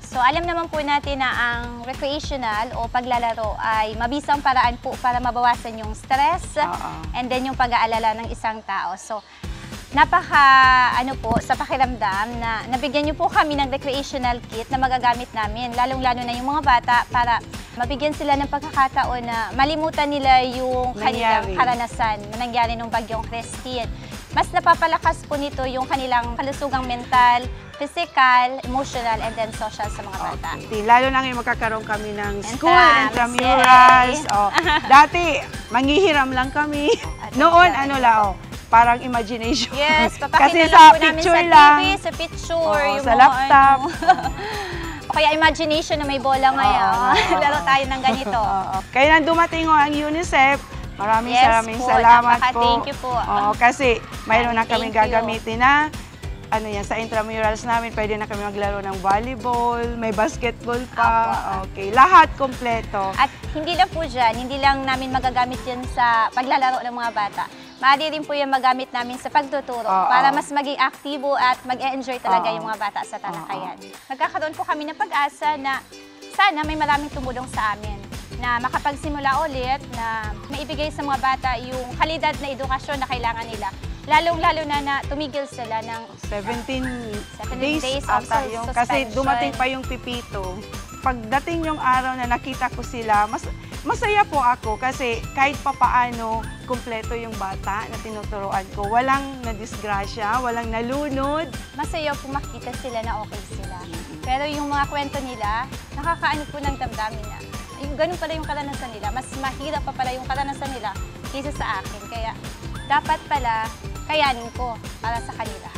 So alam naman po natin na ang recreational o paglalaro ay mabisang paraan po para mabawasan yung stress and then yung pag-aalala ng isang tao. So sa pakiramdam na nabigyan niyo po kami ng recreational kit na magagamit namin, lalong-lalo na yung mga bata para mabigyan sila ng pagkakataon na malimutan nila yung kanilang karanasan na nangyari nung bagyong Christine. Mas napapalakas po nito yung kanilang kalusugang mental, physical, emotional, and then social sa mga bata. Okay. Lalo na ngayon magkakaroon kami ng school intramurals. Dati, manghihiram lang kami. Noon, parang imagination. Yes, kasi papakita sa lang po namin picture sa lang. TV, sa picture. Yung sa laptop. O kaya imagination na may bola ngayon. Laro tayo ng ganito. Kaya nang dumating ang UNICEF, maraming salamat po. Thank you po. Kasi mayroon na kaming gagamitin na sa intramurals namin, pwede na kami maglaro ng volleyball, may basketball pa. Okay, lahat kompleto. At hindi lang po dyan, hindi lang namin magagamit yan sa paglalaro ng mga bata. Maaari rin po yung magamit namin sa pagtuturo para mas maging aktibo at mag-enjoy talaga yung mga bata sa talakayan. Magkakaroon po kami ng pag-asa na sana may maraming tumulong sa amin na makapagsimula ulit, na maibigay sa mga bata yung kalidad na edukasyon na kailangan nila. Lalong-lalo na tumigil sila ng 17 days of suspension. Kasi dumating pa yung pipito. Pagdating yung araw na nakita ko sila, masaya po ako kasi kahit papaano kumpleto yung bata na tinuturuan ko. Walang nadisgrasya, walang nalunod. Masaya po makita sila na okay sila. Pero yung mga kwento nila, nakakaano po ng damdamin na yung ganun pala yung karanasan nila. Mas mahirap pa pala yung karanasan nila kaysa sa akin. Kaya dapat pala kayanin ko para sa kanila.